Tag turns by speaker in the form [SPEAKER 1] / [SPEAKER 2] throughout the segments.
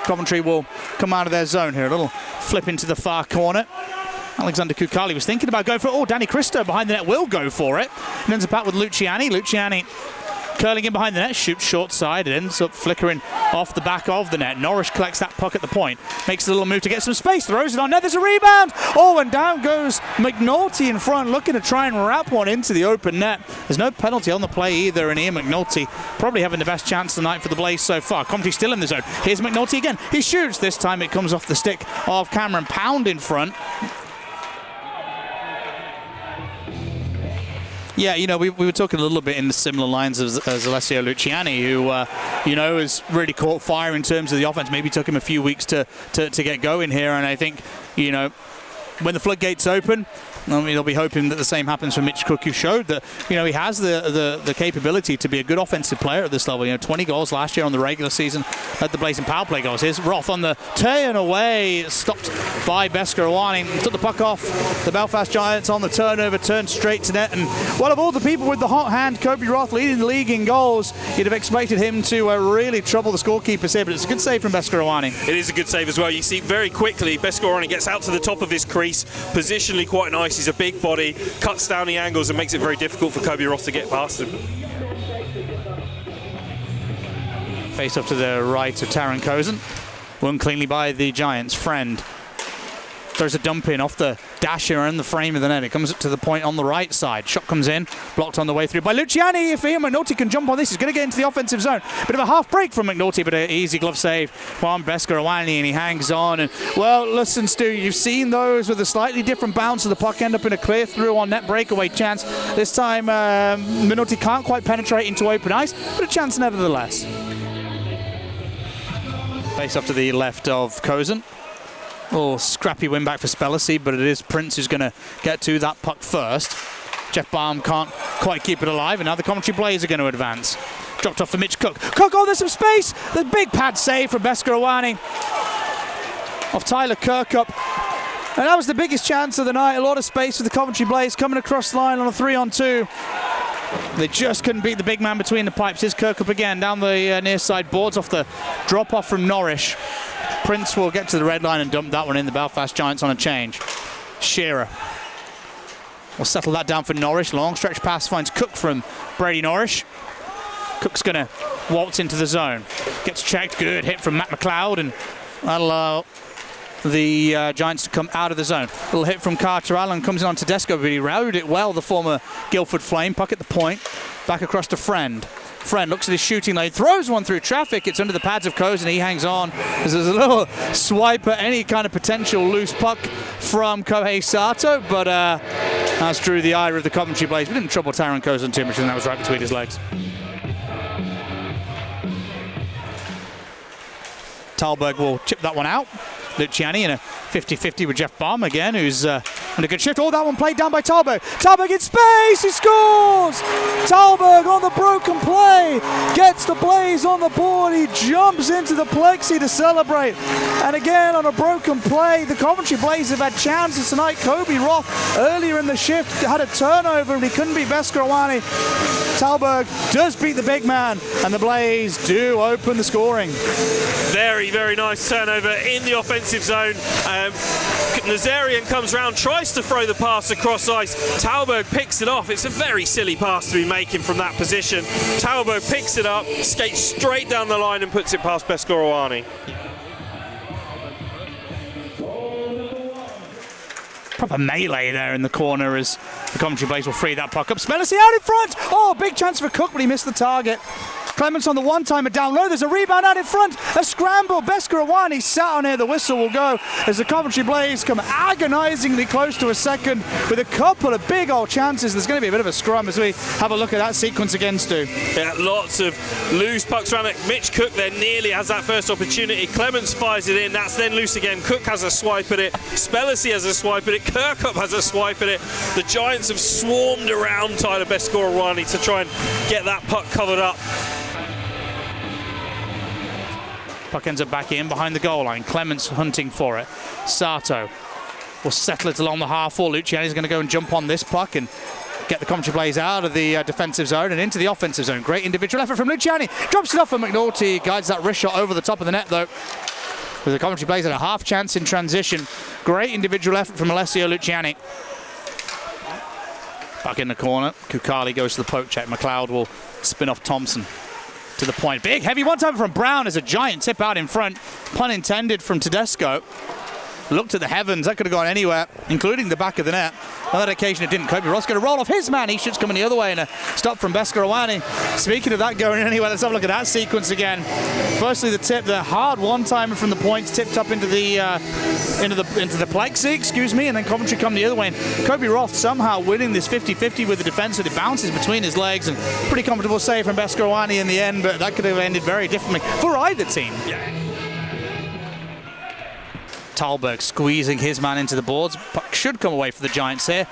[SPEAKER 1] Coventry will come out of their zone here. A little flip into the far corner. Alexander Kukali was thinking about going for it. Oh, Danny Christo behind the net will go for it. And ends up out with Luciani. Luciani curling in behind the net, shoots short side. It ends up flickering off the back of the net. Norris collects that puck at the point. Makes a little move to get some space. Throws it on net. There's a rebound. Oh, and down goes McNulty in front, looking to try and wrap one into the open net. There's no penalty on the play either, and Ian McNulty probably having the best chance tonight for the Blaze so far. Coventry still in the zone. Here's McNulty again. He shoots. This time it comes off the stick of Cameron Pound in front. Yeah, you know, we were talking a little bit in the similar lines as Alessio Luciani, who, you know, has really caught fire in terms of the offense. Maybe took him a few weeks to get going here. And I think, you know, when the floodgates open, I mean, they'll be hoping that the same happens for Mitch Cook, who showed that, you know, he has the capability to be a good offensive player at this level. You know, 20 goals last year on the regular season at the Blaze and power play goals. Here's Roth on the turn away, stopped by Beskorowany. Took the puck off the Belfast Giants on the turnover, turned straight to net. And, well, of all the people with the hot hand, Kobe Roth leading the league in goals, you'd have expected him to really trouble the scorekeepers here, but it's a good save from Beskorowany.
[SPEAKER 2] It is a good save as well. You see very quickly, Beskorowany gets out to the top of his crease, positionally quite nice. He's a big body, cuts down the angles and makes it very difficult for Kobe Roth to get past him.
[SPEAKER 1] Face off to the right of Taron Cozen. Won cleanly by the Giants. Friend throws a dump in off the dasher and the frame of the net. It comes up to the point on the right side. Shot comes in, blocked on the way through by Luciani. If Ian McNulty can jump on this, he's going to get into the offensive zone. Bit of a half break from McNulty, but an easy glove save from Beskorowany, and he hangs on. And, well, listen, Stu, you've seen those with a slightly different bounce of the puck end up in a clear through on net breakaway chance. This time, McNulty can't quite penetrate into open ice, but a chance nevertheless. Face off to the left of Cozen. Oh, scrappy win back for Spellacy, but it is Prince who's going to get to that puck first. Jeff Baum can't quite keep it alive, and now the Coventry Blaze are going to advance. Dropped off for Mitch Cook. Cook, oh, there's some space. The big pad save from Beskorowany off Tyler Kirkup. And that was the biggest chance of the night. A lot of space for the Coventry Blaze coming across the line on a 3-on-2. They just couldn't beat the big man between the pipes. Here's Kirkup again down the near side, boards off the drop off from Norris. Prince will get to the red line and dump that one in. The Belfast Giants on a change. Shearer will settle that down for Norris. Long stretch pass finds Cook from Brady Norris. Cook's going to waltz into the zone. Gets checked. Good hit from Matt McLeod, and that'll allow the Giants to come out of the zone. Little hit from Carter Allen, comes in on Tedesco, but he routed it well, the former Guildford Flame. Puck at the point. Back across to Friend. Friend looks at his shooting lane, throws one through traffic. It's under the pads of Cozen. He hangs on. There's a little swipe at any kind of potential loose puck from Kohei Sato, but that's drew the ire of the Coventry Blaze. We didn't trouble Taron Cozen too much, and that was right between his legs. Talberg will chip that one out. Luciani in a 50-50 with Jeff Baum again, who's on a good shift. Oh, that one played down by Talberg. Talberg in space, he scores! Talberg on the broken play, gets the Blaze on the board. He jumps into the plexi to celebrate. And again, on a broken play, the Coventry Blaze have had chances tonight. Kobe Roth, earlier in the shift, had a turnover and he couldn't beat Beskorowany. Talberg does beat the big man, and the Blaze do open the scoring.
[SPEAKER 2] Very, very nice turnover in the offensive zone. Nazarian comes round, tries to throw the pass across ice. Talberg picks it off. It's a very silly pass to be making from that position. Talberg picks it up, skates straight down the line and puts it past Beskorowany.
[SPEAKER 1] Proper melee there in the corner as the Coventry Blaze will free that puck up. Spellacy out in front. Oh, big chance for Cook, but he missed the target. Clements on the one-timer down low. There's a rebound out in front. A scramble. Beskorowany sat on here. The whistle will go as the Coventry Blaze come agonisingly close to a second with a couple of big old chances. There's going to be a bit of a scrum as we have a look at that sequence again, Stu.
[SPEAKER 2] Yeah, lots of loose pucks around it. Mitch Cook there nearly has that first opportunity. Clements fires it in. That's then loose again. Cook has a swipe at it. Spellacy has a swipe at it. Kirkup has a swipe at it. The Giants have swarmed around Tyler Beskorowany to try and get that puck covered up.
[SPEAKER 1] Puck ends up back in behind the goal line. Clements hunting for it. Sato will settle it along the half wall. Luciani's going to go and jump on this puck and get the Coventry Blaze out of the defensive zone and into the offensive zone. Great individual effort from Luciani. Drops it off for McNulty. Guides that wrist shot over the top of the net, though. With the Coventry Blaze had a half chance in transition. Great individual effort from Alessio Luciani. Back in the corner. Kukali goes to the poke check. McLeod will spin off Thompson to the point. Big, heavy one-time from Brown as a giant tip out in front. Pun intended from Tedesco. Looked at the heavens. That could have gone anywhere, including the back of the net. On that occasion, it didn't. Kobe Ross going to roll off his man. He shoots coming the other way, and a stop from Bescarawani. Speaking of that going anywhere, let's have a look at that sequence again. Firstly, the tip, the hard one-timer from the points, tipped up into the plexi, excuse me, and then Coventry come the other way. And Kobe Roth somehow winning this 50-50 with the defense, and it bounces between his legs, and pretty comfortable save from Bescarawani in the end, but that could have ended very differently for either team.
[SPEAKER 2] Yeah.
[SPEAKER 1] Talberg squeezing his man into the boards. Puck should come away for the Giants here.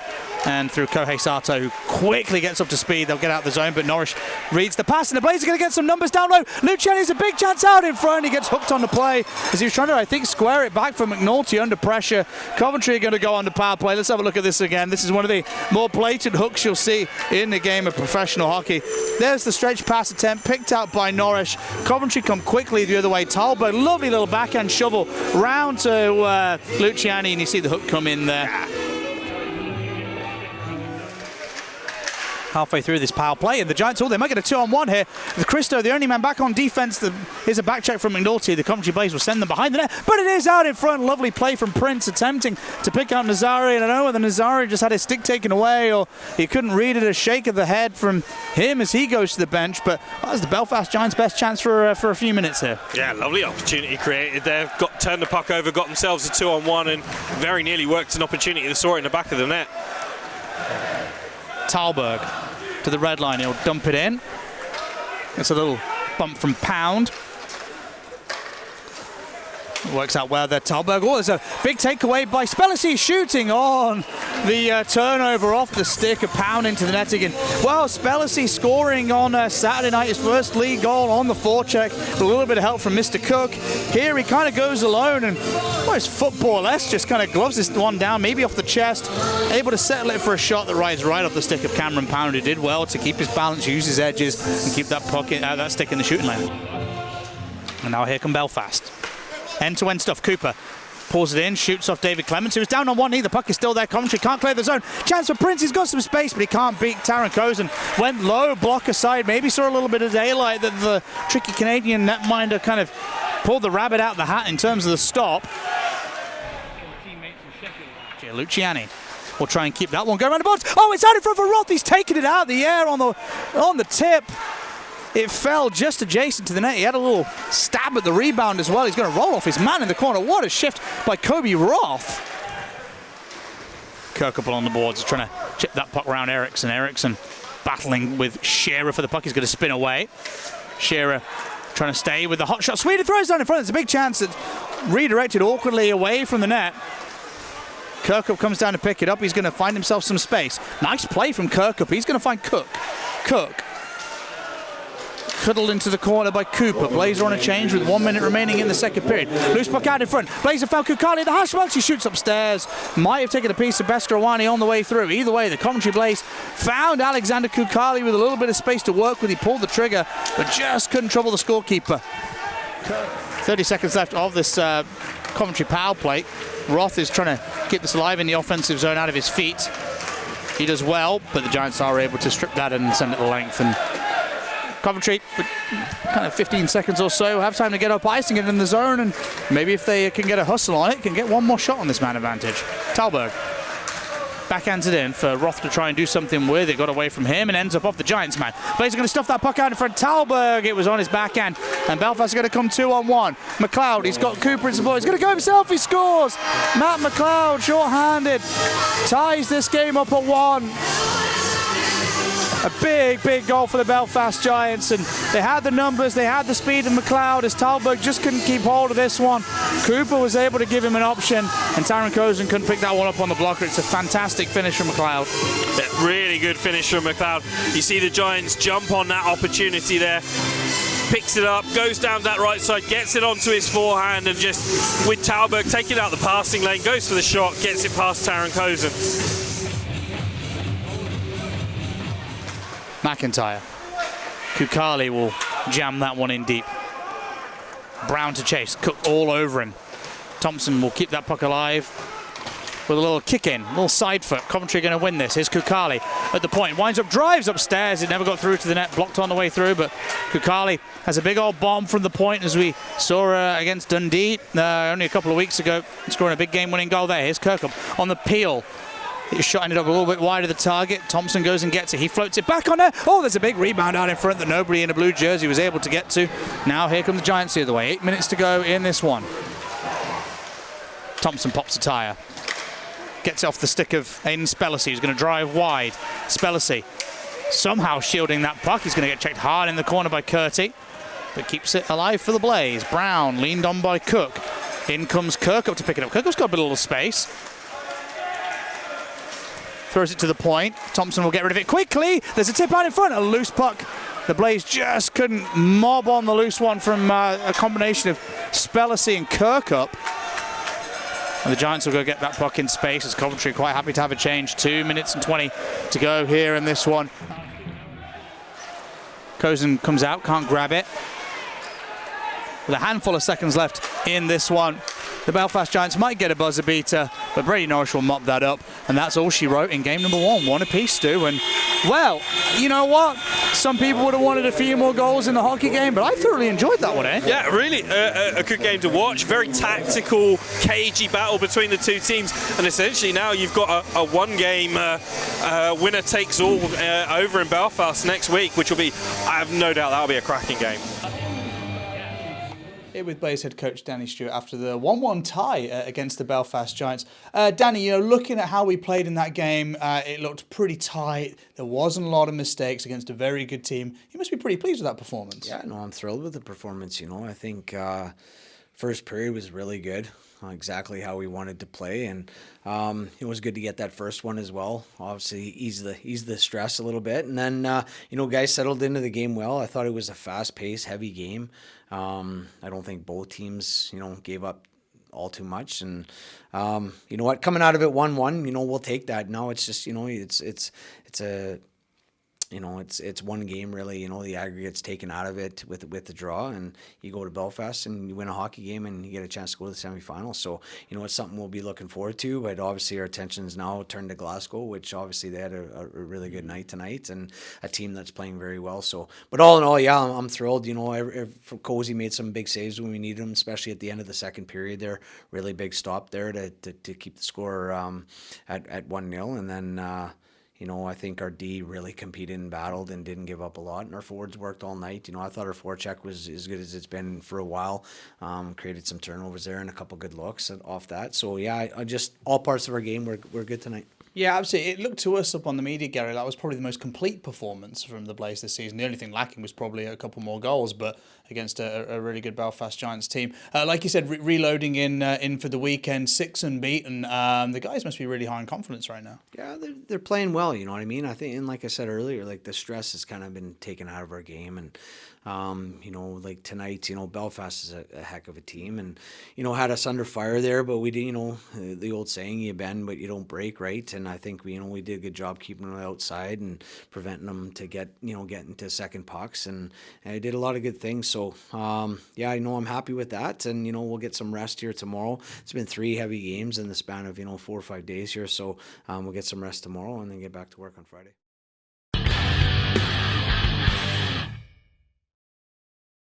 [SPEAKER 1] And through Kohei Sato, who quickly gets up to speed. They'll get out the zone, but Norris reads the pass, and the Blazers are going to get some numbers down low. Luciani's a big chance out in front. He gets hooked on the play as he was trying to, I think, square it back for McNulty under pressure. Coventry are going to go on the power play. Let's have a look at this again. This is one of the more blatant hooks you'll see in the game of professional hockey. There's the stretch pass attempt picked out by Norris. Coventry come quickly the other way. Talberg, lovely little backhand shovel round to Luciani, and you see the hook come in there. Halfway through this power play, and the Giants, they might get a 2-on-1 here. With Christo, the only man back on defense. Here's a back check from McNulty. The Coventry Blaze will send them behind the net, but it is out in front. Lovely play from Prince, attempting to pick out Nazari. And I don't know whether Nazari just had his stick taken away or he couldn't read it. A shake of the head from him as he goes to the bench. But that was the Belfast Giants' best chance for a few minutes here.
[SPEAKER 2] Yeah, lovely opportunity created there. Turned the puck over, got themselves a 2-on-1, and very nearly worked an opportunity. They saw it in the back of the net.
[SPEAKER 1] Talberg to the red line. He'll dump it in. It's a little bump from Pound. Works out well there, Talberg. Oh, there's a big takeaway by Spellisy, shooting on the turnover off the stick of Pound into the net again. Well, Spellisy scoring on Saturday night, his first league goal on the forecheck, with a little bit of help from Mr. Cook. Here he kind of goes alone and, well, it's football-esque, just kind of gloves this one down, maybe off the chest, able to settle it for a shot that rides right off the stick of Cameron Pound, who did well to keep his balance, use his edges, and keep that pocket, that stick in the shooting lane. And now here come Belfast. End-to-end stuff. Cooper pulls it in, shoots off David Clements, who's down on one knee. The puck is still there. Coventry can't clear the zone. Chance for Prince. He's got some space, but he can't beat Taron Cozen. Went low, block aside. Maybe saw a little bit of daylight that the tricky Canadian netminder kind of pulled the rabbit out of the hat in terms of the stop. Luciani will try and keep that one. Go around the boards. Oh, it's out in front for Roth. He's taken it out of the air on the tip. It fell just adjacent to the net. He had a little stab at the rebound as well. He's going to roll off his man in the corner. What a shift by Kobe Roth. Kirkup on the boards, trying to chip that puck around Eriksson. Eriksson battling with Shearer for the puck. He's going to spin away. Shearer trying to stay with the hot shot. Sweden throws down in front. There's a big chance that's redirected awkwardly away from the net. Kirkup comes down to pick it up. He's going to find himself some space. Nice play from Kirkup. He's going to find Cook. Cook. Cuddled into the corner by Cooper. Blazer on a change with 1 minute remaining in the second period. Loose puck out in front. Blazer found Kukali at the hash marks. He shoots upstairs. Might have taken a piece of Bescarawani on the way through. Either way, the Coventry Blaze found Alexander Kukali with a little bit of space to work with. He pulled the trigger, but just couldn't trouble the scorekeeper. 30 seconds left of this Coventry power play. Roth is trying to keep this alive in the offensive zone out of his feet. He does well, but the Giants are able to strip that and send it the length. And Coventry, with kind of 15 seconds or so, have time to get up ice and get in the zone, and maybe if they can get a hustle on it, can get one more shot on this man advantage. Talberg backhands it in for Roth to try and do something with it. Got away from him and ends up off the Giants man. Blaze are going to stuff that puck out in front. Talberg, it was on his backhand, and Belfast are going to come 2-on-1. McLeod, he's got Cooper in support. He's going to go himself. He scores. Matt McLeod, short-handed, ties this game up at 1. A big, big goal for the Belfast Giants, and they had the numbers, they had the speed of McLeod, as Talberg just couldn't keep hold of this one. Cooper was able to give him an option, and Taron Cozen couldn't pick that one up on the blocker. It's a fantastic finish from McLeod.
[SPEAKER 2] Yeah, really good finish from McLeod. You see the Giants jump on that opportunity there. Picks it up, goes down that right side, gets it onto his forehand, and just with Talberg taking out the passing lane, goes for the shot, gets it past Taron Cozen.
[SPEAKER 1] McIntyre. Kukali will jam that one in deep. Brown to chase. Cook all over him. Thompson will keep that puck alive with a little kick in, a little side foot. Coventry going to win this. Here's Kukali at the point. Winds up, drives upstairs. It never got through to the net, blocked on the way through, but Kukali has a big old bomb from the point, as we saw against Dundee only a couple of weeks ago, scoring a big game-winning goal there. Here's Kirkham on the peel. His shot ended up a little bit wide of the target. Thompson goes and gets it. He floats it back on there. Oh, there's a big rebound out in front that nobody in a blue jersey was able to get to. Now here come the Giants the other way. 8 minutes to go in this one. Thompson pops a tyre. Gets off the stick of Aiden Spellacy, who's going to drive wide. Spellacy somehow shielding that puck. He's going to get checked hard in the corner by Curty, but keeps it alive for the Blaze. Brown leaned on by Cook. In comes Kirk up to pick it up. Kirkup's got a bit of little space. Throws it to the point. Thompson will get rid of it quickly. There's a tip out in front. A loose puck. The Blaze just couldn't mob on the loose one from a combination of Spellacy and Kirkup. And the Giants will go get that puck in space, as Coventry quite happy to have a change. 2 minutes and 20 to go here in this one. Cozen comes out, can't grab it. With a handful of seconds left in this one, the Belfast Giants might get a buzzer beater, but Brady Norris will mop that up. And that's all she wrote in game number 1. One apiece, Stu. And, well, you know what? Some people would have wanted a few more goals in the hockey game, but I thoroughly enjoyed that one, eh?
[SPEAKER 2] Yeah, really a good game to watch. Very tactical, cagey battle between the two teams. And essentially now you've got a one-game winner takes all over in Belfast next week, which will be, I have no doubt that'll be a cracking game.
[SPEAKER 1] With Blaze head coach Danny Stewart after the 1-1 tie against the Belfast Giants. Danny, you know, looking at how we played in that game, it looked pretty tight. There wasn't a lot of mistakes against a very good team. You must be pretty pleased with that performance.
[SPEAKER 3] Yeah, no, I'm thrilled with the performance. You know, I think first period was really good. Exactly how we wanted to play, and it was good to get that first one as well. Obviously, ease the stress a little bit, and then you know, guys settled into the game well. I thought it was a fast-paced, heavy game. I don't think both teams, you know, gave up all too much, and you know what, coming out of it 1-1, you know, we'll take that. Now it's just, you know, it's a, you know, it's one game really. You know, the aggregate's taken out of it with the draw, and you go to Belfast and you win a hockey game and you get a chance to go to the semifinals. So, you know, it's something we'll be looking forward to. But obviously our attention's now turned to Glasgow, which obviously they had a really good night tonight, and a team that's playing very well. So, but all in all, yeah, I'm thrilled. You know, Cozy made some big saves when we needed them, especially at the end of the second period there. Really big stop there to keep the score at 1-0, and then. You know, I think our D really competed and battled and didn't give up a lot. And our forwards worked all night. You know, I thought our forecheck was as good as it's been for a while. Created some turnovers there and a couple good looks off that. So, yeah, I just all parts of our game were good tonight.
[SPEAKER 1] Yeah, absolutely. It looked to us up on the media, Gary, that was probably the most complete performance from the Blaze this season. The only thing lacking was probably a couple more goals, but against a really good Belfast Giants team. Like you said, reloading in for the weekend, 6 unbeaten. The guys must be really high in confidence right now.
[SPEAKER 3] Yeah, they're playing well, you know what I mean? I think, and like I said earlier, like the stress has kind of been taken out of our game, and you know, like tonight, you know, Belfast is a heck of a team, and you know, had us under fire there, but we did, you know, the old saying, you bend but you don't break, right? And I think we did a good job keeping them outside and preventing them to get into second pucks, and I did a lot of good things. So yeah, I know I'm happy with that, and you know, we'll get some rest here tomorrow. It's been 3 heavy games in the span of 4 or 5 days here, so we'll get some rest tomorrow and then get back to work on Friday.